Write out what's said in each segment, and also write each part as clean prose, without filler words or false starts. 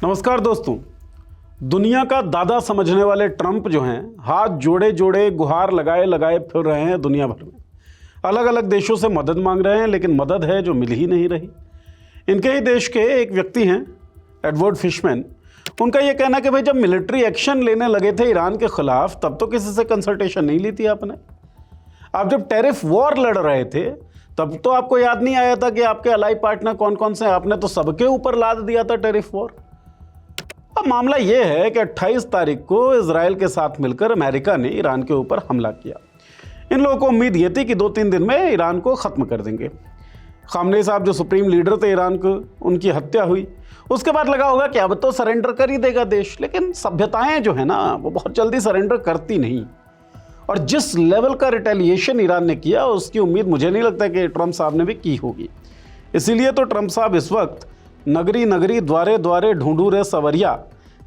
नमस्कार दोस्तों। दुनिया का दादा समझने वाले ट्रंप जो हैं, हाथ जोड़े जोड़े गुहार लगाए लगाए फिर रहे हैं दुनिया भर में। अलग अलग देशों से मदद मांग रहे हैं, लेकिन मदद है जो मिल ही नहीं रही। इनके ही देश के एक व्यक्ति हैं, एडवर्ड फिशमैन। उनका ये कहना है कि भाई जब मिलिट्री एक्शन लेने लगे थे ईरान के खिलाफ, तब तो किसी से कंसल्टेशन नहीं ली थी आपने। आप जब टैरिफ वॉर लड़ रहे थे, तब तो आपको याद नहीं आया था कि आपके अलाई पार्टनर कौन कौन से हैं। आपने तो सबके ऊपर लाद दिया था टैरिफ वॉर। अब मामला यह है कि 28 तारीख को इजराइल के साथ मिलकर अमेरिका ने ईरान के ऊपर हमला किया। इन लोगों को उम्मीद ये थी कि 2-3 दिन में ईरान को ख़त्म कर देंगे। खामनेई साहब जो सुप्रीम लीडर थे ईरान को, उनकी हत्या हुई। उसके बाद लगा होगा कि अब तो सरेंडर कर ही देगा देश, लेकिन सभ्यताएं जो है ना, वो बहुत जल्दी सरेंडर करती नहीं। और जिस लेवल का रिटेलिएशन ईरान ने किया, उसकी उम्मीद मुझे नहीं लगता कि ट्रंप साहब ने भी की होगी। इसीलिए तो ट्रंप साहब इस वक्त नगरी नगरी द्वारे द्वारे ढूंढू रहे सवरिया,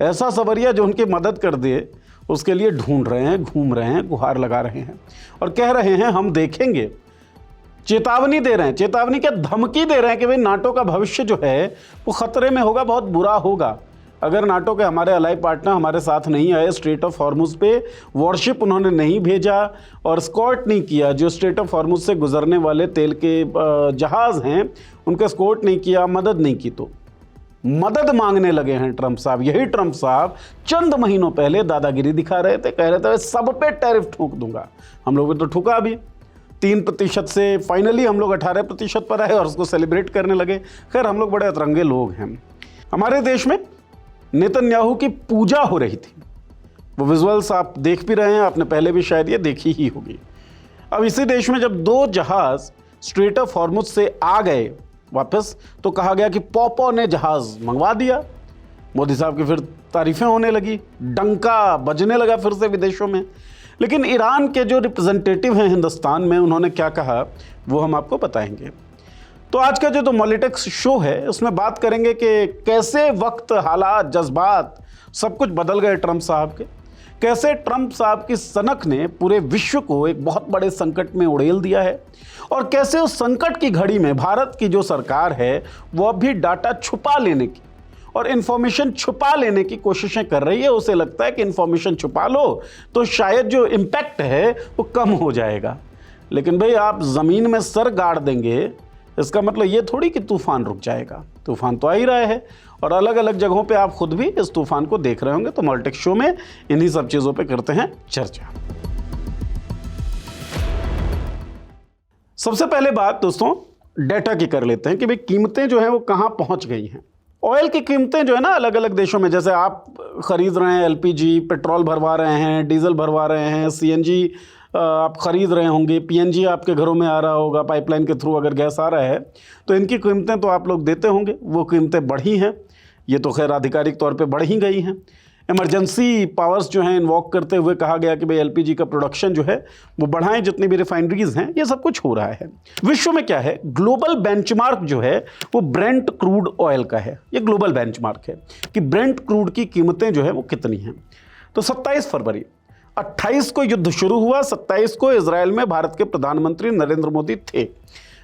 ऐसा सवरिया जो उनकी मदद कर दे, उसके लिए ढूंढ रहे हैं, घूम रहे हैं, गुहार लगा रहे हैं और कह रहे हैं हम देखेंगे। चेतावनी दे रहे हैं, चेतावनी क्या, धमकी दे रहे हैं कि भाई नाटो का भविष्य जो है वो खतरे में होगा, बहुत बुरा होगा अगर नाटो के हमारे अलाई पार्टनर हमारे साथ नहीं आए। स्ट्रेट ऑफ हॉर्मुज पे वॉरशिप उन्होंने नहीं भेजा और स्कॉट नहीं किया। जो स्ट्रेट ऑफ हॉर्मुज से गुजरने वाले तेल के जहाज़ हैं, उनका स्कॉट नहीं किया, मदद नहीं की, तो मदद मांगने लगे हैं ट्रंप साहब। यही ट्रंप साहब चंद महीनों पहले दादागिरी दिखा रहे थे, कह रहे थे सब पे टैरिफ ठोक दूंगा। हम लोग तो ठुका भी 3% से फाइनली हम लोग 18% पर आए और उसको सेलिब्रेट करने लगे। खैर, हम लोग बड़े अतरंगे लोग हैं। हमारे देश में नेतन्याहू की पूजा हो रही थी, वो विजुअल्स आप देख भी रहे हैं, आपने पहले भी शायद ये देखी ही होगी। अब इसी देश में जब 2 जहाज़ स्ट्रेट ऑफ हॉर्मुज से आ गए वापस, तो कहा गया कि पॉपो ने जहाज़ मंगवा दिया। मोदी साहब की फिर तारीफें होने लगी, डंका बजने लगा फिर से विदेशों में। लेकिन ईरान के जो रिप्रेजेंटेटिव हैं हिंदुस्तान में, उन्होंने क्या कहा वो हम आपको बताएंगे। तो आज का जो पॉलिटिक्स शो है, उसमें बात करेंगे कि कैसे वक्त, हालात, जज्बात सब कुछ बदल गए ट्रंप साहब के। कैसे ट्रंप साहब की सनक ने पूरे विश्व को एक बहुत बड़े संकट में उड़ेल दिया है और कैसे उस संकट की घड़ी में भारत की जो सरकार है वो अब भी डाटा छुपा लेने की और इन्फॉर्मेशन छुपा लेने की कोशिशें कर रही है। उसे लगता है कि इन्फॉर्मेशन छुपा लो तो शायद जो इम्पैक्ट है वो कम हो जाएगा। लेकिन भाई, आप ज़मीन में सर गाड़ देंगे, इसका मतलब ये थोड़ी कि तूफान रुक जाएगा। तूफान तो आ ही रहा है और अलग अलग जगहों पे आप खुद भी इस तूफान को देख रहे होंगे। तो पॉलिटिक्स शो में इन्हीं सब चीज़ों पे करते हैं चर्चा। सबसे पहले बात दोस्तों डेटा की कर लेते हैं कि भाई कीमतें जो हैं वो कहाँ पहुँच गई हैं। ऑयल की कीमतें जो है ना, अलग अलग देशों में, जैसे आप ख़रीद रहे हैं LPG, पेट्रोल भरवा रहे हैं, डीजल भरवा रहे हैं, CNG आप ख़रीद रहे होंगे, PNG आपके घरों में आ रहा होगा पाइपलाइन के थ्रू, अगर गैस आ रहा है तो इनकी कीमतें तो आप लोग देते होंगे। वो कीमतें बढ़ी हैं, ये तो खैर आधिकारिक तौर पे बढ़ ही गई हैं। इमरजेंसी पावर्स जो हैं इन्वॉक करते हुए कहा गया कि भाई LPG का प्रोडक्शन जो है वो बढ़ाएं, जितनी भी रिफाइनरीज हैं। ये सब कुछ हो रहा है। विश्व में क्या है, ग्लोबल बेंचमार्क जो है वो ब्रेंट क्रूड ऑयल का है। ये ग्लोबल बेंचमार्क है कि ब्रेंट क्रूड की कीमतें जो है वो कितनी हैं। तो 27 फरवरी 28 को युद्ध शुरू हुआ। 27 को इजराइल में भारत के प्रधानमंत्री नरेंद्र मोदी थे।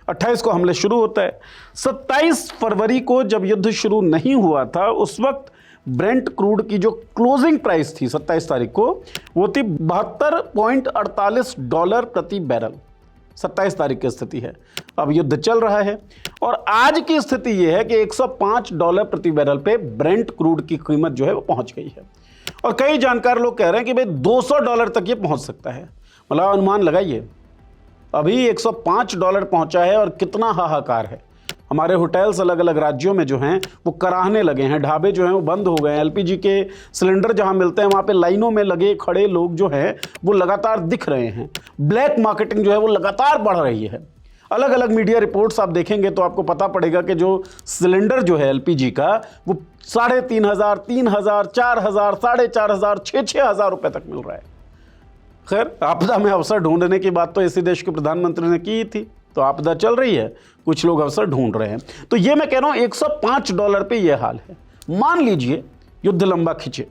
28 को हमले शुरू होता है। 27 फरवरी को जब युद्ध शुरू नहीं हुआ था, उस वक्त ब्रेंट क्रूड की जो क्लोजिंग प्राइस थी 27 तारीख को, वो थी $72.48 प्रति बैरल। 27 तारीख की स्थिति है। अब युद्ध चल रहा है और आज की स्थिति ये है कि $105 प्रति बैरल पे ब्रेंट क्रूड की कीमत जो है वो पहुंच गई है। और कई जानकार लोग कह रहे हैं कि भाई $200 तक ये पहुंच सकता है। मतलब अनुमान लगाइए, अभी $105 पहुंचा है और कितना हाहाकार है। हमारे होटल्स अलग अलग राज्यों में जो हैं वो कराहने लगे हैं, ढाबे जो हैं वो बंद हो गए हैं। LPG के सिलेंडर जहां मिलते हैं वहां पे लाइनों में लगे खड़े लोग जो हैं वो लगातार दिख रहे हैं। ब्लैक मार्केटिंग जो है वो लगातार बढ़ रही है। अलग अलग मीडिया रिपोर्ट्स आप देखेंगे तो आपको पता पड़ेगा कि जो सिलेंडर जो है LPG का, वो 3,500, 3,000, 4,000, 4,500, 6,000 रुपए तक मिल रहा है। खैर, आपदा में अवसर ढूंढने की बात तो इसी देश के प्रधानमंत्री ने की थी, तो आपदा चल रही है, कुछ लोग अवसर ढूंढ रहे हैं। तो ये मैं कह रहा हूं $105 पे ये हाल है। मान लीजिए युद्ध लंबा खिंचे,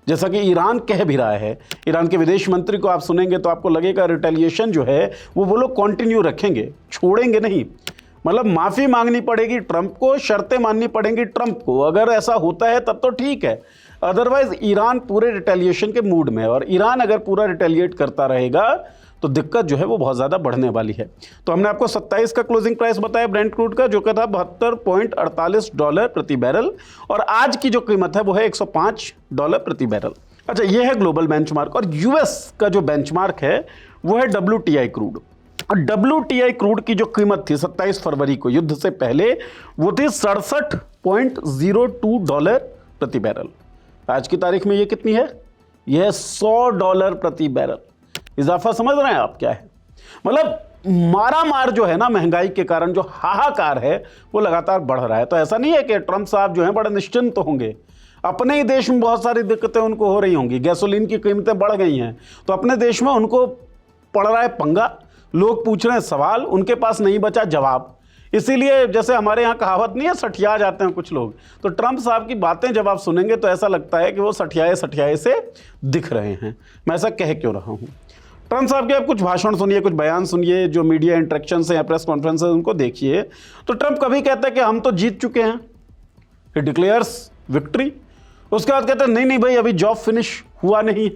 जैसा कि ईरान कह भी रहा है। ईरान के विदेश मंत्री को आप सुनेंगे तो आपको लगेगा रिटेलिएशन जो है वो लोग कंटिन्यू रखेंगे, छोड़ेंगे नहीं। मतलब माफी मांगनी पड़ेगी ट्रंप को, शर्तें माननी पड़ेंगी ट्रंप को। अगर ऐसा होता है तब तो ठीक है, अदरवाइज ईरान पूरे रिटेलिएशन के मूड में है, और ईरान अगर पूरा रिटेलिएट करता रहेगा तो दिक्कत जो है वो बहुत ज़्यादा बढ़ने वाली है। तो हमने आपको 27 का क्लोजिंग प्राइस बताया ब्रेंट क्रूड का, जो कि था $72.48 प्रति बैरल, और आज की जो कीमत है वो है $105 प्रति बैरल। अच्छा, ये है ग्लोबल बेंचमार्क, और यूएस का जो बेंचमार्क है वो है WTI क्रूड। और WTI क्रूड की जो कीमत थी 27 फरवरी को युद्ध से पहले वो थी $67.02 प्रति बैरल। आज की तारीख में ये कितनी है? यह है $100 प्रति बैरल। इजाफा समझ रहे हैं आप क्या है? मतलब मारा मार जो है ना महंगाई के कारण जो हाहाकार है वो लगातार बढ़ रहा है। तो ऐसा नहीं है कि ट्रंप साहब जो हैं बड़े निश्चिंत होंगे, अपने ही देश में बहुत सारी दिक्कतें उनको हो रही होंगी, गैसोलीन की कीमतें बढ़ गई हैं, तो अपने देश में उनको पड़ रहा है पंगा, लोग पूछ रहे हैं सवाल, उनके पास नहीं बचा जवाब। इसीलिए जैसे हमारे यहाँ कहावत नहीं है, सठिया जाते हैं कुछ लोग, तो ट्रंप साहब की बातें जब आप सुनेंगे तो ऐसा लगता है कि वो सठियाए सठियाए से दिख रहे हैं। मैं ऐसा कह क्यों रहा हूँ? ट्रंप साहब के आप कुछ भाषण सुनिए, कुछ बयान सुनिए, जो मीडिया इंटरेक्शन है या प्रेस कॉन्फ्रेंस है उनको देखिए, तो ट्रंप कभी कहते हैं कि हम तो जीत चुके हैं, ही डिक्लेयर्स विक्ट्री। उसके बाद कहते हैं नहीं नहीं भाई अभी जॉब फिनिश हुआ नहीं।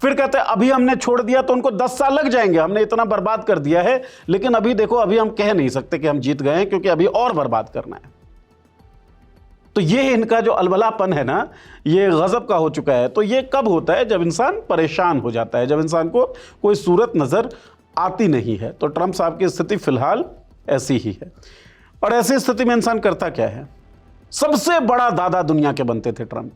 फिर कहते हैं अभी हमने छोड़ दिया तो उनको 10 साल लग जाएंगे, हमने इतना बर्बाद कर दिया है, लेकिन अभी देखो अभी हम कह नहीं सकते कि हम जीत गए हैं, क्योंकि अभी और बर्बाद करना है। तो ये इनका जो अलबलापन है ना, ये गजब का हो चुका है। तो ये कब होता है? जब इंसान परेशान हो जाता है, जब इंसान को कोई सूरत नजर आती नहीं है। तो ट्रंप साहब की स्थिति फिलहाल ऐसी ही है। और ऐसी स्थिति में इंसान करता क्या है? सबसे बड़ा दादा दुनिया के बनते थे ट्रंप।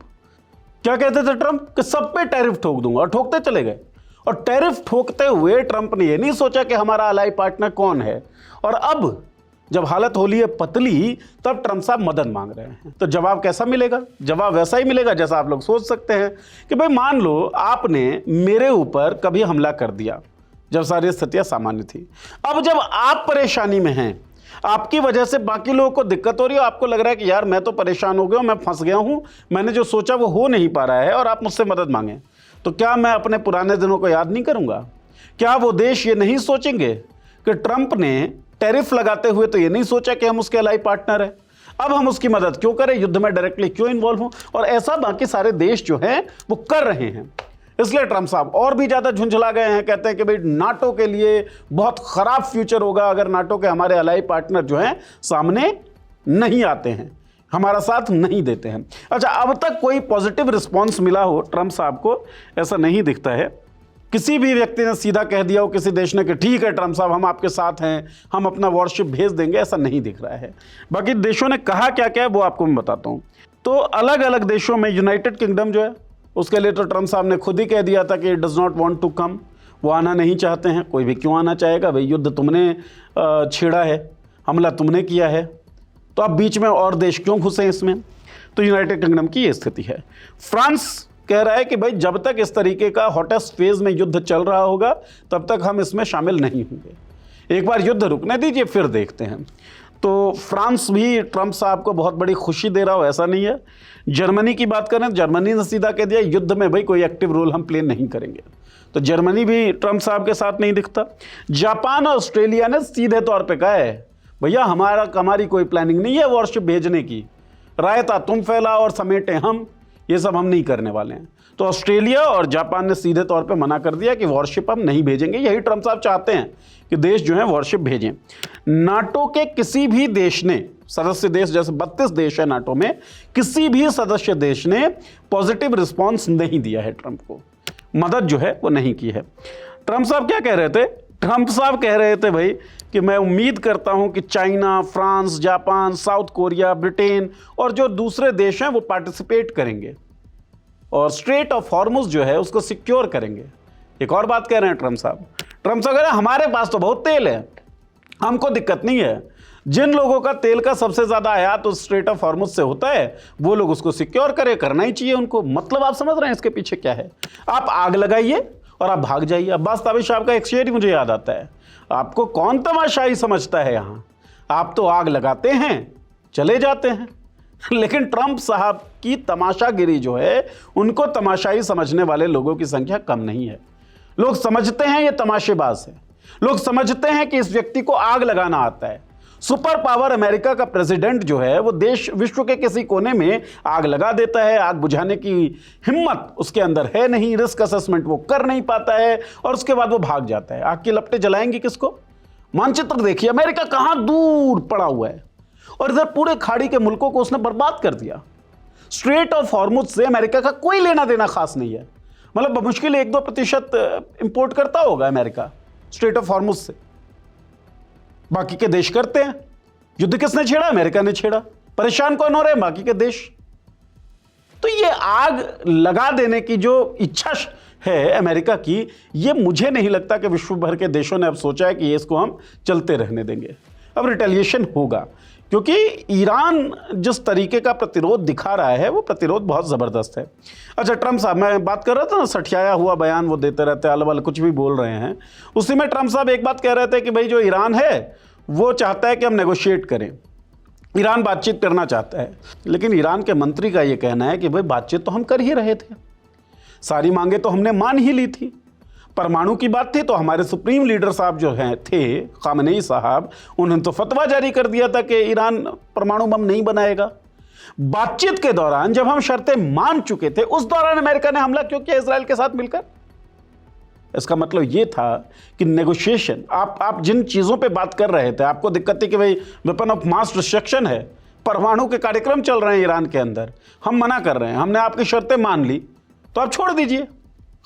क्या कहते थे ट्रंप? कि सब पे टैरिफ ठोक दूंगा, और ठोकते चले गए। और टैरिफ ठोकते हुए ट्रंप ने ये नहीं सोचा कि हमारा अलाई पार्टनर कौन है। और अब जब हालत हो ली है पतली, तब ट्रंप साहब मदद मांग रहे हैं। तो जवाब कैसा मिलेगा? जवाब वैसा ही मिलेगा जैसा आप लोग सोच सकते हैं कि भाई मान लो आपने मेरे ऊपर कभी हमला कर दिया जब सारी स्थितियां सामान्य थी। अब जब आप परेशानी में हैं, आपकी वजह से बाकी लोगों को दिक्कत हो रही है, आपको लग रहा है कि यार मैं तो परेशान हो गया हूं, मैं फंस गया हूं, मैंने जो सोचा वो हो नहीं पा रहा है, और आप मुझसे मदद मांगे, तो क्या मैं अपने पुराने दिनों को याद नहीं करूंगा? क्या वो देश ये नहीं सोचेंगे कि ट्रंप ने टैरिफ लगाते हुए तो ये नहीं सोचा कि हम उसके अलाई पार्टनर हैं, अब हम उसकी मदद क्यों करें, युद्ध में डायरेक्टली क्यों इन्वॉल्व हों? और ऐसा बाकी सारे देश जो हैं वो कर रहे हैं। इसलिए ट्रंप साहब और भी ज़्यादा झुंझला गए हैं। कहते हैं कि भाई नाटो के लिए बहुत ख़राब फ्यूचर होगा अगर नाटो के हमारे अलाई पार्टनर जो हैं सामने नहीं आते हैं, हमारा साथ नहीं देते हैं। अच्छा, अब तक कोई पॉजिटिव रिस्पॉन्स मिला हो ट्रंप साहब को, ऐसा नहीं दिखता है। किसी भी व्यक्ति ने सीधा कह दिया हो किसी देश ने कि ठीक है ट्रंप साहब हम आपके साथ हैं, हम अपना वॉरशिप भेज देंगे, ऐसा नहीं दिख रहा है। बाकी देशों ने कहा क्या क्या है वो आपको मैं बताता हूँ। तो अलग अलग देशों में यूनाइटेड किंगडम जो है उसके लिए तो ट्रंप साहब ने खुद ही कह दिया था कि does not want to come, वो आना नहीं चाहते हैं। कोई भी क्यों आना चाहेगा भाई, युद्ध तुमने छेड़ा है, हमला तुमने किया है, तो अब बीच में और देश क्यों घुसे इसमें? तो यूनाइटेड किंगडम की ये स्थिति है। फ्रांस कह रहा है कि भाई जब तक इस तरीके का हॉटेस्ट फेज में युद्ध चल रहा होगा तब तक हम इसमें शामिल नहीं होंगे, एक बार युद्ध रुकने दीजिए फिर देखते हैं। तो फ्रांस भी ट्रंप साहब को बहुत बड़ी खुशी दे रहा हो ऐसा नहीं है। जर्मनी की बात करें, जर्मनी ने सीधा कह दिया युद्ध में भाई कोई एक्टिव रोल हम प्ले नहीं करेंगे, तो जर्मनी भी ट्रंप साहब के साथ नहीं दिखता। जापान और ऑस्ट्रेलिया ने सीधे तौर पे कहा है भैया हमारी कोई प्लानिंग नहीं है वॉरशिप भेजने की, रायता तुम फैला और समेटे हम, ये सब हम नहीं करने वाले हैं। तो ऑस्ट्रेलिया और जापान ने सीधे तौर पे मना कर दिया कि वॉरशिप हम नहीं भेजेंगे। यही ट्रंप साहब चाहते हैं कि देश जो है वॉरशिप भेजें। नाटो के किसी भी देश ने, सदस्य देश जैसे 32 देश है नाटो में, किसी भी सदस्य देश ने पॉजिटिव रिस्पॉन्स नहीं दिया है ट्रंप को, मदद जो है वो नहीं की है। ट्रंप साहब क्या कह रहे थे? ट्रंप साहब कह रहे थे भाई कि मैं उम्मीद करता हूं कि China, France, Japan, south Korea, Britain और जो दूसरे देश हैं वो पार्टिसिपेट करेंगे और स्ट्रेट ऑफ हॉर्मुज जो है उसको सिक्योर करेंगे। एक और बात कह रहे हैं ट्रंप साहब कह रहे हैं हमारे पास तो बहुत तेल है, हमको दिक्कत नहीं है। जिन लोगों का तेल का सबसे ज्यादा आयात उस स्ट्रेट ऑफ हॉर्मुज से होता है वो लोग उसको सिक्योर करें, करना ही चाहिए उनको। मतलब आप समझ रहे हैं इसके पीछे क्या है? आप आग लगाइए और आप भाग जाइए। अब्बास ताबिश साहब का एक शेर ही मुझे याद आता है, आपको कौन तमाशाई समझता है यहाँ, आप तो आग लगाते हैं चले जाते हैं। लेकिन ट्रंप साहब की तमाशागिरी जो है, उनको तमाशाई समझने वाले लोगों की संख्या कम नहीं है। लोग समझते हैं ये तमाशेबाज है, लोग समझते हैं कि इस व्यक्ति को आग लगाना आता है, सुपर पावर अमेरिका का प्रेसिडेंट जो है वो देश विश्व के किसी कोने में आग लगा देता है, आग बुझाने की हिम्मत उसके अंदर है नहीं, रिस्क असेसमेंट वो कर नहीं पाता है और उसके बाद वो भाग जाता है। आग की लपटें जलाएंगी किसको? मानचित्र देखिए, अमेरिका कहां दूर पड़ा हुआ है और इधर पूरे खाड़ी के मुल्कों को उसने बर्बाद कर दिया। स्ट्रेट ऑफ हॉर्मुज से अमेरिका का कोई लेना देना खास नहीं है, मतलब बमुश्किल 1-2% इंपोर्ट करता होगा अमेरिका स्ट्रेट ऑफ हॉर्मुज से, बाकी के देश करते हैं। युद्ध किसने छेड़ा? अमेरिका ने छेड़ा। परेशान कौन हो रहे हैं? बाकी के देश। तो ये आग लगा देने की जो इच्छा है अमेरिका की, ये मुझे नहीं लगता कि विश्व भर के देशों ने अब सोचा है कि इसको हम चलते रहने देंगे। अब रिटेलिएशन होगा, क्योंकि ईरान जिस तरीके का प्रतिरोध दिखा रहा है वो प्रतिरोध बहुत ज़बरदस्त है। अच्छा, ट्रम्प साहब, मैं बात कर रहा था ना, सठियाया हुआ बयान वो देते रहते हैं, अलग अलग कुछ भी बोल रहे हैं। उसी में ट्रम्प साहब एक बात कह रहे थे कि भाई जो ईरान है वो चाहता है कि हम नेगोशिएट करें, ईरान बातचीत करना चाहता है। लेकिन ईरान के मंत्री का ये कहना है कि भाई बातचीत तो हम कर ही रहे थे, सारी मांगे तो हमने मान ही ली थी। परमाणु की बात थी तो हमारे सुप्रीम लीडर साहब जो हैं थे खामनेई साहब, उन्होंने तो फतवा जारी कर दिया था कि ईरान परमाणु बम नहीं बनाएगा। बातचीत के दौरान जब हम शर्तें मान चुके थे, उस दौरान अमेरिका ने हमला क्यों किया इजराइल के साथ मिलकर? इसका मतलब यह था कि नेगोशिएशन, आप जिन चीजों पे बात कर रहे थे, आपको दिक्कत थी कि भाई वेपन ऑफ मास डिस्ट्रक्शन है, परमाणु के कार्यक्रम चल रहे हैं ईरान के अंदर, हम मना कर रहे हैं, हमने आपकी शर्तें मान ली, तो आप छोड़ दीजिए,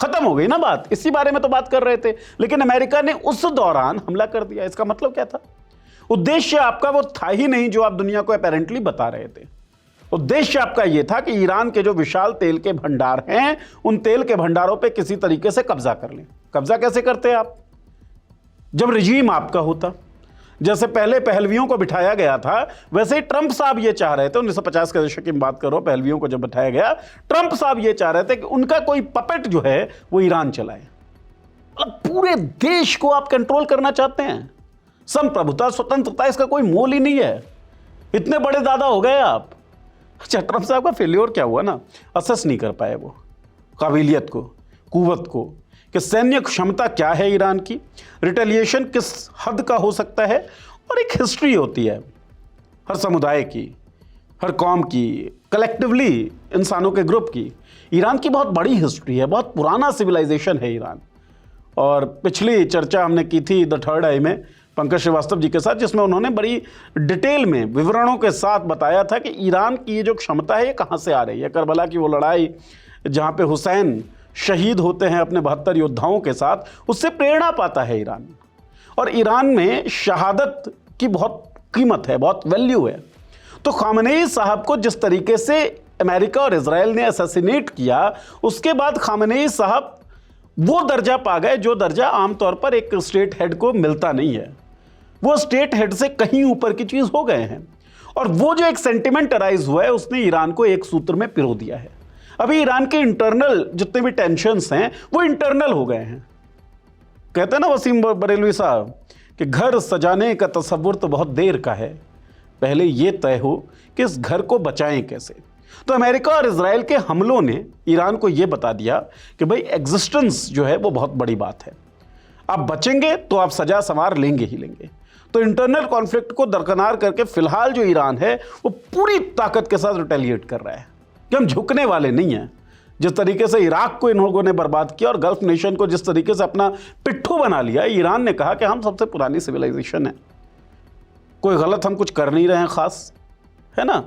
खत्म हो गई ना बात। इसी बारे में तो बात कर रहे थे, लेकिन अमेरिका ने उस दौरान हमला कर दिया। इसका मतलब क्या था? उद्देश्य आपका वो था ही नहीं जो आप दुनिया को अपेरेंटली बता रहे थे। उद्देश्य आपका यह था कि ईरान के जो विशाल तेल के भंडार हैं, उन तेल के भंडारों पे किसी तरीके से कब्जा कर लें। कब्जा कैसे करते हैं आप? जब रिजीम आपका होता, जैसे पहले पहलवियों को बिठाया गया था, वैसे ही ट्रंप साहब ये चाह रहे थे, 1950 के दशक की बात करो, पहलवियों को जब बिठाया गया, ट्रंप साहब ये चाह रहे थे कि उनका कोई पपेट जो है वो ईरान चलाए। मतलब पूरे देश को आप कंट्रोल करना चाहते हैं। संप्रभुता, स्वतंत्रता, इसका कोई मोल ही नहीं है। इतने बड़े दादा हो गए आप। अच्छा, ट्रंप साहब का फेल्योर क्या हुआ ना, असेस नहीं कर पाए वो काबिलियत को, कुव्वत को, कि सैन्य क्षमता क्या है ईरान की, रिटेलिएशन किस हद का हो सकता है। और एक हिस्ट्री होती है हर समुदाय की, हर कौम की, कलेक्टिवली इंसानों के ग्रुप की। ईरान की बहुत बड़ी हिस्ट्री है, बहुत पुराना सिविलाइजेशन है ईरान। और पिछली चर्चा हमने की थी द थर्ड आई में पंकज श्रीवास्तव जी के साथ, जिसमें उन्होंने बड़ी डिटेल में विवरणों के साथ बताया था कि ईरान की ये जो क्षमता है ये कहाँ से आ रही है। करबला की वो लड़ाई जहाँ पे हुसैन शहीद होते हैं अपने 72 योद्धाओं के साथ, उससे प्रेरणा पाता है ईरान। और ईरान में शहादत की बहुत कीमत है, बहुत वैल्यू है। तो खामनेई साहब को जिस तरीके से अमेरिका और इजराइल ने असैसिनेट किया, उसके बाद खामनेई साहब वो दर्जा पा गए जो दर्जा आमतौर पर एक स्टेट हेड को मिलता नहीं है। वो स्टेट हेड से कहीं ऊपर की चीज हो गए हैं। और वो जो एक सेंटिमेंट अराइज हुआ है, उसने ईरान को एक सूत्र में पिरो दिया है। अभी ईरान के इंटरनल जितने भी टेंशन्स हैं वो इंटरनल हो गए हैं। कहते हैं ना वसीम बरेलवी साहब कि घर सजाने का तसव्वुर तो बहुत देर का है, पहले ये तय हो कि इस घर को बचाएं कैसे। तो अमेरिका और इजराइल के हमलों ने ईरान को यह बता दिया कि भाई एग्जिस्टेंस जो है वो बहुत बड़ी बात है, आप बचेंगे तो आप सजा संवार लेंगे ही लेंगे। तो इंटरनल कॉन्फ्लिक्ट को दरकिनार करके फिलहाल जो ईरान है वो पूरी ताकत के साथ रिटेलिएट कर रहा है कि हम झुकने वाले नहीं हैं। जिस तरीके से इराक को इन लोगों ने बर्बाद किया और गल्फ नेशन को जिस तरीके से अपना पिट्ठू बना लिया, ईरान ने कहा कि हम सबसे पुरानी सिविलाइजेशन है, कोई गलत हम कुछ कर नहीं रहे हैं खास, है ना,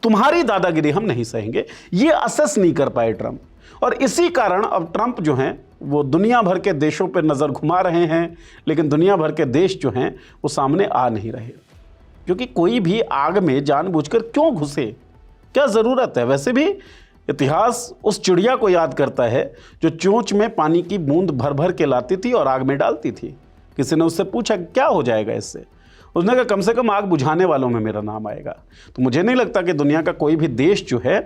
तुम्हारी दादागिरी हम नहीं सहेंगे। ये असेस नहीं कर पाए ट्रंप, और इसी कारण अब ट्रंप जो हैं वो दुनिया भर के देशों पर नज़र घुमा रहे हैं, लेकिन दुनिया भर के देश जो हैं वो सामने आ नहीं रहे, क्योंकि कोई भी आग में जानबूझकर क्यों घुसे, क्या ज़रूरत है। वैसे भी इतिहास उस चिड़िया को याद करता है जो चोंच में पानी की बूंद भर भर के लाती थी और आग में डालती थी। किसी ने उससे पूछा क्या हो जाएगा इससे, उसने कहा कम से कम आग बुझाने वालों में मेरा नाम आएगा। तो मुझे नहीं लगता कि दुनिया का कोई भी देश जो है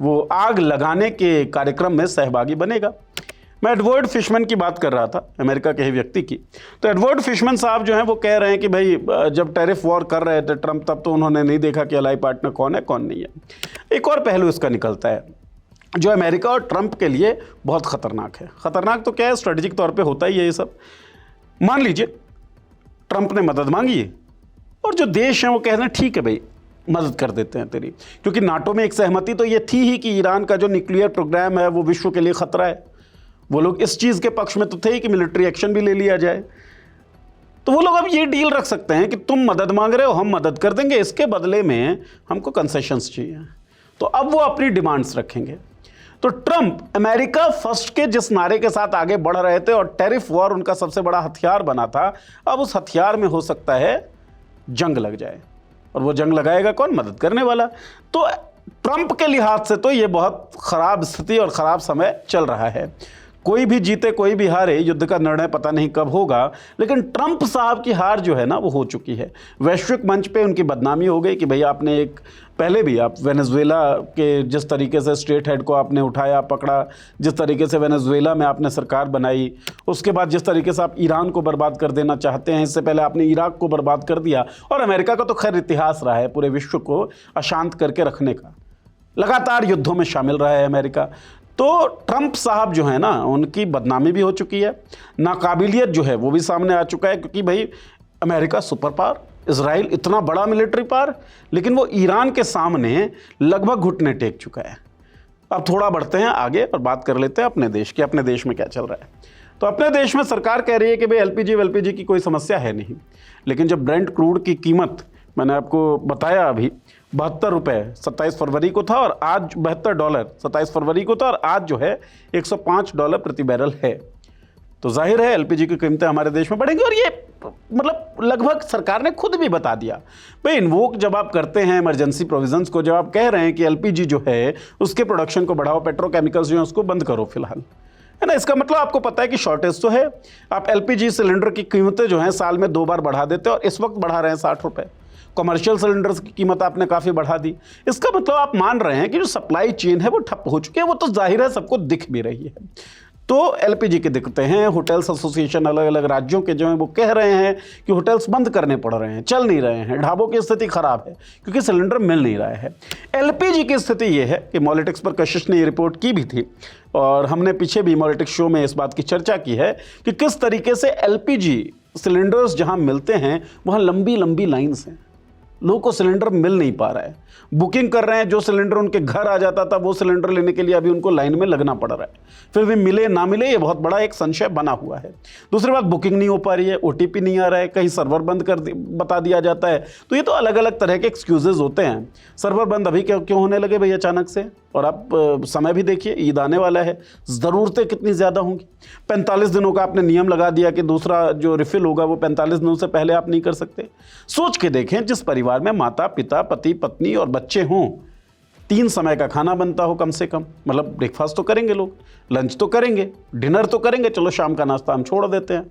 वो आग लगाने के कार्यक्रम में सहभागी बनेगा। मैं एडवर्ड फिशमैन की बात कर रहा था, अमेरिका के ही व्यक्ति की। तो एडवर्ड फिशमैन साहब जो हैं वो कह रहे हैं कि भाई जब टैरिफ वॉर कर रहे थे ट्रंप, तब तो उन्होंने नहीं देखा कि अलाई पार्टनर कौन है कौन नहीं है। एक और पहलू इसका निकलता है जो अमेरिका और ट्रंप के लिए बहुत ख़तरनाक है। ख़तरनाक तो क्या है, स्ट्रेटेजिक तौर पे होता ही है ये सब। मान लीजिए ट्रंप ने मदद मांगी और जो देश हैं वो कह रहे हैं ठीक है भाई मदद कर देते हैं तेरी, क्योंकि नाटो में एक सहमति तो ये थी ही कि ईरान का जो न्यूक्लियर प्रोग्राम है वो विश्व के लिए खतरा है। वो लोग इस चीज़ के पक्ष में तो थे ही कि मिलिट्री एक्शन भी ले लिया जाए। तो वो लोग अब ये डील रख सकते हैं कि तुम मदद मांग रहे हो, हम मदद कर देंगे, इसके बदले में हमको कंसेशंस चाहिए। तो अब वो अपनी डिमांड्स रखेंगे। तो ट्रंप अमेरिका फर्स्ट के जिस नारे के साथ आगे बढ़ रहे थे और टैरिफ वॉर उनका सबसे बड़ा हथियार बना था, अब उस हथियार में हो सकता है जंग लग जाए। और वो जंग लगाएगा कौन? मदद करने वाला। तो ट्रंप के लिहाज से तो ये बहुत खराब स्थिति और खराब समय चल रहा है। कोई भी जीते कोई भी हारे, युद्ध का निर्णय पता नहीं कब होगा, लेकिन ट्रंप साहब की हार जो है ना वो हो चुकी है। वैश्विक मंच पे उनकी बदनामी हो गई कि भैया आपने एक पहले भी आप वेनेजुएला के जिस तरीके से स्टेट हेड को आपने उठाया पकड़ा, जिस तरीके से वेनेजुएला में आपने सरकार बनाई, उसके बाद जिस तरीके से आप ईरान को बर्बाद कर देना चाहते हैं, इससे पहले आपने इराक को बर्बाद कर दिया। और अमेरिका का तो खैर इतिहास रहा है पूरे विश्व को अशांत करके रखने का, लगातार युद्धों में शामिल रहा है अमेरिका। तो ट्रंप साहब जो है ना उनकी बदनामी भी हो चुकी है, नाकाबिलियत जो है वो भी सामने आ चुका है, क्योंकि भाई अमेरिका सुपर पावर, इजराइल इतना बड़ा मिलिट्री पावर, लेकिन वो ईरान के सामने लगभग घुटने टेक चुका है। अब थोड़ा बढ़ते हैं आगे और बात कर लेते हैं अपने देश की। अपने देश में क्या चल रहा है? तो अपने देश में सरकार कह रही है कि भाई एलपीजी की कोई समस्या है नहीं, लेकिन जब ब्रेंट क्रूड की कीमत मैंने आपको बताया अभी 72 रुपये 27 फरवरी को था और आज $72 27 फरवरी को था और आज जो है $105 प्रति बैरल है। तो जाहिर है एलपीजी की कीमतें हमारे देश में बढ़ेंगी। और ये मतलब लगभग सरकार ने खुद भी बता दिया भाई, इन्वोक जब आप करते हैं इमरजेंसी प्रोविजंस को, जब आप कह रहे हैं कि एलपीजी जो है उसके प्रोडक्शन को बढ़ाओ, पेट्रोकेमिकल्स जो है उसको बंद करो फिलहाल, है ना, इसका मतलब आपको पता है कि शॉर्टेज तो है। आप एलपीजी सिलेंडर की कीमतें जो हैं साल में 2 बार बढ़ा देते हैं और इस वक्त बढ़ा रहे हैं 60 रुपये। कमर्शियल सिलेंडर्स की कीमत आपने काफ़ी बढ़ा दी। इसका मतलब आप मान रहे हैं कि जो सप्लाई चेन है वो ठप हो चुकी है। वो तो जाहिर है सबको दिख भी रही है। तो एलपीजी की दिक्कतें हैं। होटल्स एसोसिएशन अलग अलग राज्यों के जो हैं वो कह रहे हैं कि होटल्स बंद करने पड़ रहे हैं, चल नहीं रहे हैं। ढाबों की स्थिति खराब है क्योंकि सिलेंडर मिल नहीं रहा है। एलपीजी की स्थिति ये है कि मॉलिटिक्स पर कशिश ने ये रिपोर्ट की भी थी और हमने पीछे भी मॉलिटिक्स शो में इस बात की चर्चा की है कि किस तरीके से एलपीजी सिलेंडर्स जहाँ मिलते हैं वहाँ लंबी लंबी लाइन्स हैं, लोगों को सिलेंडर मिल नहीं पा रहा है। बुकिंग कर रहे हैं, जो सिलेंडर उनके घर आ जाता था वो सिलेंडर लेने के लिए अभी उनको लाइन में लगना पड़ रहा है। फिर भी मिले ना मिले ये बहुत बड़ा एक संशय बना हुआ है। दूसरी बात, बुकिंग नहीं हो पा रही है, ओटीपी नहीं आ रहा है, कहीं सर्वर बंद कर बता दिया जाता है। तो ये तो अलग अलग तरह के एक्सक्यूजेज होते हैं। सर्वर बंद अभी क्यों होने लगे भाई अचानक से? और आप समय भी देखिए, ईद आने वाला है, ज़रूरतें कितनी ज़्यादा होंगी। 45 दिनों का आपने नियम लगा दिया कि दूसरा जो रिफिल होगा वो 45 दिनों से पहले आप नहीं कर सकते। सोच के देखें, जिस परिवार में माता पिता पति पत्नी और बच्चे हों, 3 समय का खाना बनता हो कम से कम, मतलब ब्रेकफास्ट तो करेंगे लोग, लंच तो करेंगे, डिनर तो करेंगे, चलो शाम का नाश्ता हम छोड़ देते हैं।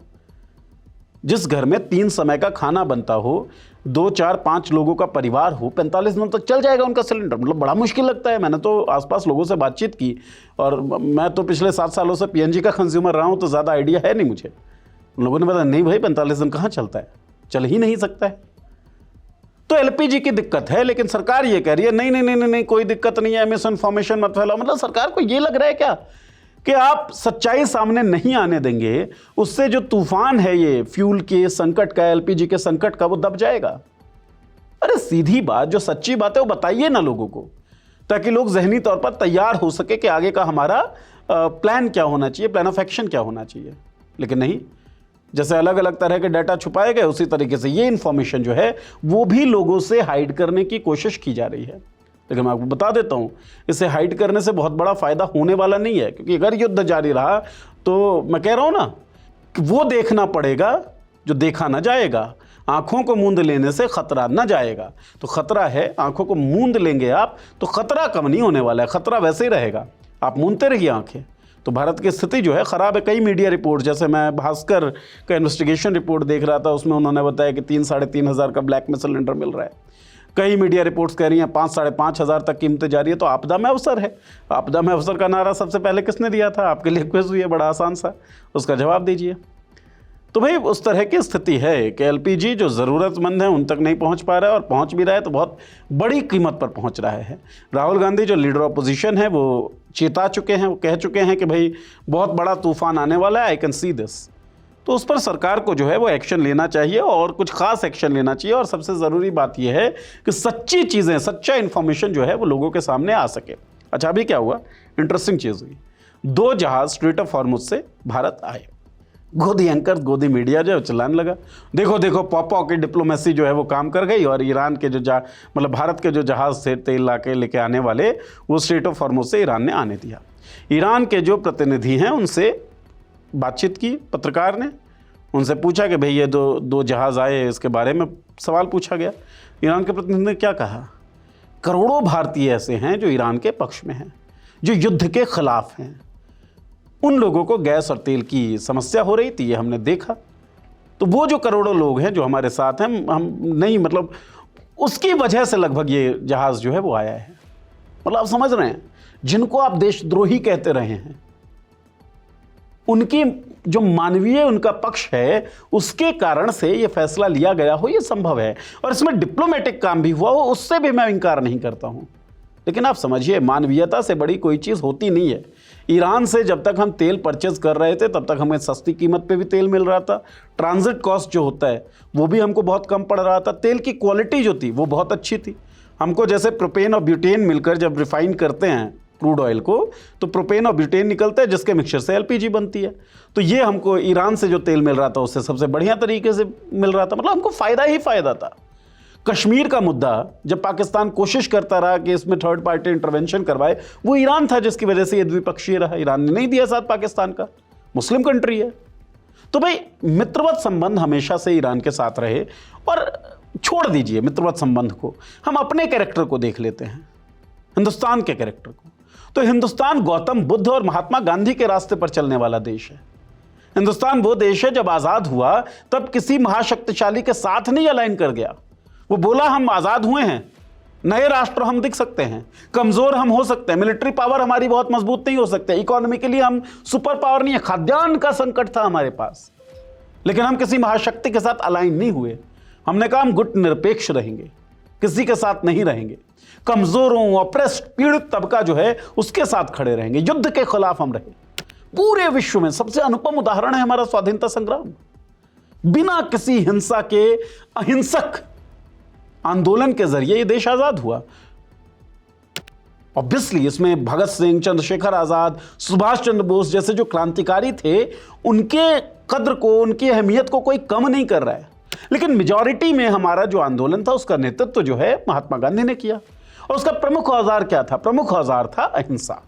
जिस घर में 3 समय का खाना बनता हो, 2 4 5 लोगों का परिवार हो, 45 दिनों तक चल जाएगा उनका सिलेंडर। मतलब बड़ा मुश्किल लगता है। मैंने तो आसपास लोगों से बातचीत की और मैं तो पिछले 7 सालों से पीएनजी का कंज्यूमर रहा हूँ, तो ज़्यादा आइडिया है नहीं मुझे। लोगों ने बताया नहीं भाई 45 दिन कहाँ चलता है, चल ही नहीं सकता है। तो एलपीजी की दिक्कत है, लेकिन सरकार ये कह रही है नहीं नहीं नहीं नहीं कोई दिक्कत नहीं है, मिस इन्फॉर्मेशन मत फैलाओ। मतलब सरकार को ये लग रहा है क्या कि आप सच्चाई सामने नहीं आने देंगे, उससे जो तूफान है ये फ्यूल के संकट का, एलपीजी के संकट का, वो दब जाएगा। अरे सीधी बात, जो सच्ची बात है वो बताइए ना लोगों को, ताकि लोग जहनी तौर पर तैयार हो सके कि आगे का हमारा प्लान क्या होना चाहिए, प्लान ऑफ एक्शन क्या होना चाहिए। लेकिन नहीं, जैसे अलग अलग तरह के डाटा छुपाए गए, उसी तरीके से ये इंफॉर्मेशन जो है वो भी लोगों से हाइड करने की कोशिश की जा रही है। लेकिन मैं आपको बता देता हूँ, इसे हाइड करने से बहुत बड़ा फायदा होने वाला नहीं है, क्योंकि अगर युद्ध जारी रहा तो मैं कह रहा हूँ ना कि वो देखना पड़ेगा जो देखा ना जाएगा। आंखों को मूंद लेने से खतरा ना जाएगा, तो खतरा है, आंखों को मूंद लेंगे आप तो खतरा कम नहीं होने वाला है, खतरा वैसे ही रहेगा। आप मूंदते रहिए आंखें। तो भारत की स्थिति जो है ख़राब है। कई मीडिया रिपोर्ट, जैसे मैं भास्कर का इन्वेस्टिगेशन रिपोर्ट देख रहा था, उसमें उन्होंने बताया कि 3-3.5 हज़ार का ब्लैक में सिलेंडर मिल रहा है। कई मीडिया रिपोर्ट्स कह रही हैं 5-5.5 हज़ार तक कीमतें जा रही है। तो आपदा में अवसर है। आपदा में अवसर का नारा सबसे पहले किसने दिया था? आपके लिए क्विज हुई है, बड़ा आसान सा, उसका जवाब दीजिए। तो भाई उस तरह की स्थिति है कि एलपीजी जो ज़रूरतमंद है उन तक नहीं पहुंच पा रहा है, और पहुंच भी रहा है तो बहुत बड़ी कीमत पर पहुंच रहा है। राहुल गांधी जो लीडर ऑपोजिशन है वो चेता चुके हैं, वो कह चुके हैं कि भाई बहुत बड़ा तूफान आने वाला है, आई कैन सी दिस। तो उस पर सरकार को जो है वो एक्शन लेना चाहिए और कुछ खास एक्शन लेना चाहिए। और सबसे ज़रूरी बात यह है कि सच्ची चीज़ें, सच्चा इन्फॉर्मेशन जो है वो लोगों के सामने आ सके। अच्छा, अभी क्या हुआ, इंटरेस्टिंग चीज़ हुई। 2 जहाज़ स्ट्रेट ऑफ हॉर्मुज से भारत आए। गोदी एंकर, गोदी मीडिया जो है चिल्लाने लगा, देखो देखो पॉपॉ की डिप्लोमेसी जो है वो काम कर गई, और ईरान के जो मतलब भारत के जो जहाज़ थे तेल लाके लेके आने वाले, वो स्ट्रेट ऑफ हॉर्मुज से ईरान ने आने दिया। ईरान के जो प्रतिनिधि हैं उनसे बातचीत की पत्रकार ने, उनसे पूछा कि भाई ये दो जहाज़ आए, इसके बारे में सवाल पूछा गया। ईरान के प्रतिनिधि ने क्या कहा, करोड़ों भारतीय ऐसे हैं जो ईरान के पक्ष में हैं, जो युद्ध के खिलाफ हैं। उन लोगों को गैस और तेल की समस्या हो रही थी, ये हमने देखा। तो वो जो करोड़ों लोग हैं जो हमारे साथ हैं, हम नहीं, मतलब उसकी वजह से लगभग ये जहाज़ जो है वो आया है। मतलब आप समझ रहे हैं, जिनको आप देशद्रोही कहते रहे हैं, उनकी जो मानवीय उनका पक्ष है, उसके कारण से ये फैसला लिया गया हो, ये संभव है। और इसमें डिप्लोमेटिक काम भी हुआ हो, उससे भी मैं इनकार नहीं करता हूं। लेकिन आप समझिए, मानवीयता से बड़ी कोई चीज़ होती नहीं है। ईरान से जब तक हम तेल परचेज कर रहे थे, तब तक हमें सस्ती कीमत पे भी तेल मिल रहा था। ट्रांजिट कॉस्ट जो होता है वो भी हमको बहुत कम पड़ रहा था। तेल की क्वालिटी जो थी वो बहुत अच्छी थी। हमको जैसे प्रोपेन और ब्यूटेन मिलकर जब रिफाइन करते हैं क्रूड ऑयल को, तो प्रोपेन और ब्यूटेन निकलता है, जिसके मिक्सचर से एलपीजी बनती है। तो ये हमको ईरान से जो तेल मिल रहा था उससे सबसे बढ़िया तरीके से मिल रहा था। मतलब हमको फ़ायदा ही फ़ायदा था। कश्मीर का मुद्दा जब पाकिस्तान कोशिश करता रहा कि इसमें थर्ड पार्टी इंटरवेंशन करवाए, वो ईरान था जिसकी वजह से ये द्विपक्षीय रहा। ईरान ने नहीं दिया साथ पाकिस्तान का, मुस्लिम कंट्री है। तो भाई मित्रवत संबंध हमेशा से ईरान के साथ रहे। और छोड़ दीजिए मित्रवत संबंध को, हम अपने कैरेक्टर को देख लेते हैं, हिंदुस्तान के कैरेक्टर को। तो हिंदुस्तान गौतम बुद्ध और महात्मा गांधी के रास्ते पर चलने वाला देश है। हिंदुस्तान वो देश है जब आज़ाद हुआ तब किसी महाशक्तिशाली के साथ नहीं अलाइन कर गया। वो बोला हम आज़ाद हुए हैं, नए राष्ट्र हम दिख सकते हैं, कमज़ोर हम हो सकते हैं, मिलिट्री पावर हमारी बहुत मजबूत नहीं हो सकते, इकोनॉमिकली हम सुपर पावर नहीं है, खाद्यान्न का संकट था हमारे पास, लेकिन हम किसी महाशक्ति के साथ अलाइन नहीं हुए। हमने कहा हम गुट निरपेक्ष रहेंगे, किसी के साथ नहीं रहेंगे, कमज़ोरों, ऑप्रेस्ड, पीड़ित तबका जो है उसके साथ खड़े रहेंगे, युद्ध के खिलाफ हम रहे। पूरे विश्व में सबसे अनुपम उदाहरण है हमारा स्वाधीनता संग्राम। बिना किसी हिंसा के अहिंसक आंदोलन के जरिए ये देश आजाद हुआ। ऑब्वियसली इसमें भगत सिंह, चंद्रशेखर आजाद, सुभाष चंद्र बोस जैसे जो क्रांतिकारी थे, उनके कद्र को, उनकी अहमियत को कोई कम नहीं कर रहा है। लेकिन मेजॉरिटी में हमारा जो आंदोलन था उसका नेतृत्व जो है महात्मा गांधी ने किया। और उसका प्रमुख औजार क्या था? प्रमुख औजार था अहिंसा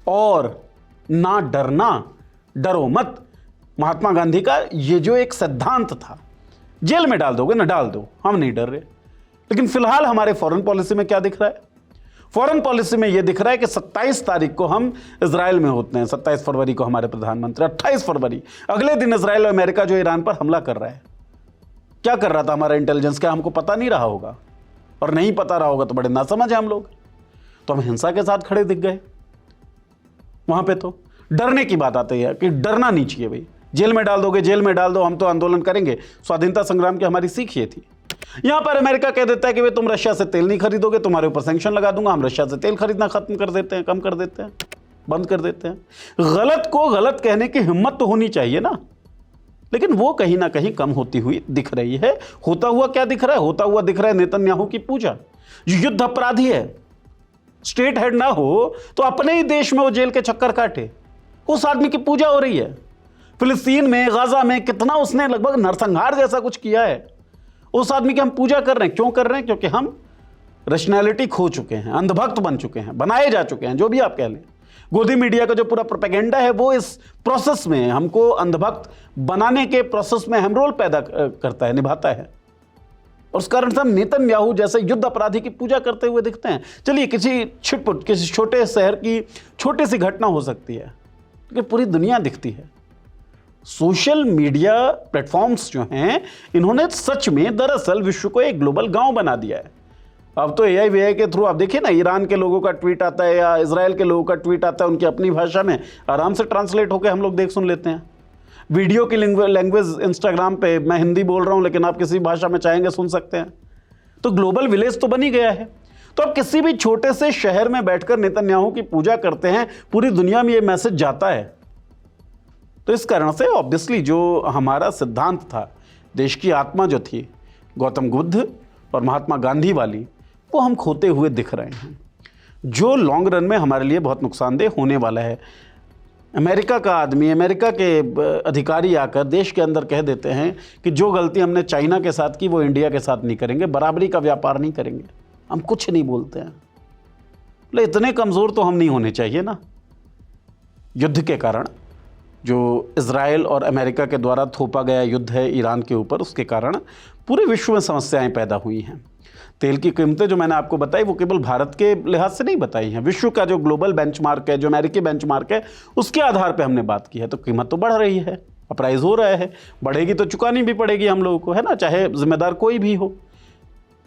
और ना डरना, डरो मत। महात्मा गांधी का ये जो एक सिद्धांत था, जेल में डाल दोगे ना डाल दो, हम नहीं डर रहे। लेकिन फिलहाल हमारे फॉरेन पॉलिसी में क्या दिख रहा है? फॉरेन पॉलिसी में यह दिख रहा है कि 27 तारीख को हम इजराइल में होते हैं, 27 फरवरी को हमारे प्रधानमंत्री, 28 फरवरी अगले दिन इजराइल और अमेरिका जो ईरान पर हमला कर रहा है। क्या कर रहा था हमारा इंटेलिजेंस? क्या हमको पता नहीं रहा होगा? और नहीं पता रहा होगा तो बड़े नासमझ हैं हम लोग। तो हम हिंसा के साथ खड़े दिख गए वहां पे। तो डरने की बात आती है कि डरना नहीं चाहिए भाई, जेल में डाल दोगे जेल में डाल दो, हम तो आंदोलन करेंगे। स्वाधीनता संग्राम की हमारी सीख ये थी। यहां पर अमेरिका कह देता है कि वे तुम रशिया से तेल नहीं खरीदोगे, तुम्हारे ऊपर सैंक्शन लगा दूंगा। हम रशिया से तेल खरीदना खत्म कर देते हैं, कम कर देते हैं, बंद कर देते हैं। गलत को गलत कहने की हिम्मत तो होनी चाहिए ना, लेकिन वो कहीं ना कहीं कम होती हुई दिख रही है। होता हुआ क्या दिख रहा है? होता हुआ दिख रहा है नेतन्याहू की पूजा। जो युद्ध अपराधी है, स्टेट हेड ना हो तो अपने ही देश में वो जेल के चक्कर काटे, उस आदमी की पूजा हो रही है। फिलिस्तीन में, गाजा में कितना उसने लगभग नरसंहार जैसा कुछ किया है, उस आदमी की हम पूजा कर रहे हैं। क्यों कर रहे हैं? क्योंकि हम रैशनैलिटी खो चुके हैं, अंधभक्त बन चुके हैं, बनाए जा चुके हैं, जो भी आप कह लें। गोदी मीडिया का जो पूरा प्रोपेगेंडा है वो इस प्रोसेस में, हमको अंधभक्त बनाने के प्रोसेस में अहम रोल पैदा करता है, निभाता है। और उस कारण से हम नेतन्याहू जैसे युद्ध अपराधी की पूजा करते हुए दिखते हैं। चलिए किसी छिटपुट, किसी छोटे शहर की छोटी सी घटना हो सकती है, लेकिन पूरी दुनिया दिखती है। सोशल मीडिया प्लेटफॉर्म्स जो हैं, इन्होंने सच में दरअसल विश्व को एक ग्लोबल गांव बना दिया है। अब तो AI के थ्रू आप देखिए ना, ईरान के लोगों का ट्वीट आता है या इजराइल के लोगों का ट्वीट आता है, उनकी अपनी भाषा में आराम से ट्रांसलेट होकर हम लोग देख सुन लेते हैं। वीडियो की लैंग्वेज इंस्टाग्राम पे, मैं हिंदी बोल रहा हूं लेकिन आप किसी भाषा में चाहेंगे सुन सकते हैं। तो ग्लोबल विलेज तो बनी गया है। तो अब किसी भी छोटे से शहर में बैठकर नेतन्याहू की पूजा करते हैं, पूरी दुनिया में ये मैसेज जाता है तो इस कारण से ऑब्वियसली जो हमारा सिद्धांत था, देश की आत्मा जो थी गौतम बुद्ध और महात्मा गांधी वाली, वो हम खोते हुए दिख रहे हैं, जो लॉन्ग रन में हमारे लिए बहुत नुकसानदेह होने वाला है। अमेरिका का आदमी, अमेरिका के अधिकारी आकर देश के अंदर कह देते हैं कि जो गलती हमने चाइना के साथ की वो इंडिया के साथ नहीं करेंगे, बराबरी का व्यापार नहीं करेंगे। हम कुछ नहीं बोलते हैं। ले इतने कमज़ोर तो हम नहीं होने चाहिए ना। युद्ध के कारण, जो इजराइल और अमेरिका के द्वारा थोपा गया युद्ध है ईरान के ऊपर, उसके कारण पूरे विश्व में समस्याएं पैदा हुई हैं। तेल की कीमतें जो मैंने आपको बताई वो केवल भारत के लिहाज से नहीं बताई हैं, विश्व का जो ग्लोबल बेंचमार्क है, जो अमेरिकी बेंचमार्क है, उसके आधार पे हमने बात की है। तो कीमत तो बढ़ रही है, अप्राइज हो रहा है, बढ़ेगी तो चुकानी भी पड़ेगी हम लोगों को, है ना, चाहे जिम्मेदार कोई भी हो।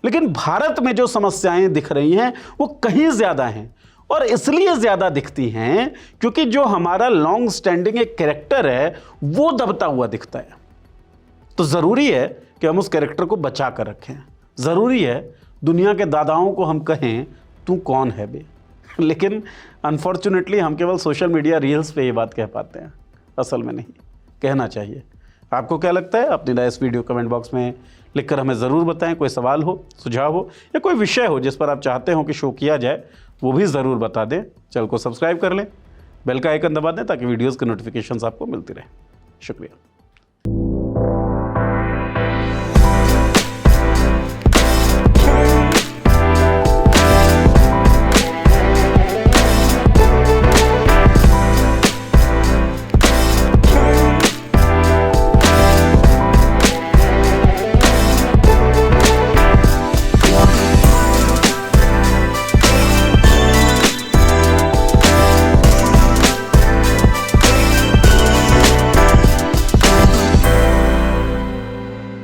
लेकिन भारत में जो समस्याएं दिख रही हैं वो कहीं ज़्यादा हैं, और इसलिए ज़्यादा दिखती हैं क्योंकि जो हमारा लॉन्ग स्टैंडिंग एक कैरेक्टर है वो दबता हुआ दिखता है। तो ज़रूरी है कि हम उस कैरेक्टर को बचा कर रखें। ज़रूरी है दुनिया के दादाओं को हम कहें तू कौन है बे। लेकिन अनफॉर्चुनेटली हम केवल सोशल मीडिया रील्स पे ये बात कह पाते हैं, असल में नहीं कहना चाहिए। आपको क्या लगता है? अपनी राय इस वीडियो कमेंट बॉक्स में लिखकर हमें ज़रूर बताएं। कोई सवाल हो, सुझाव हो या कोई विषय हो जिस पर आप चाहते हो कि शो किया जाए, वो भी ज़रूर बता दें। चैनल को सब्सक्राइब कर लें, बेल का आइकन दबा दें ताकि वीडियोज़ के नोटिफिकेशंस आपको मिलती रहे। शुक्रिया।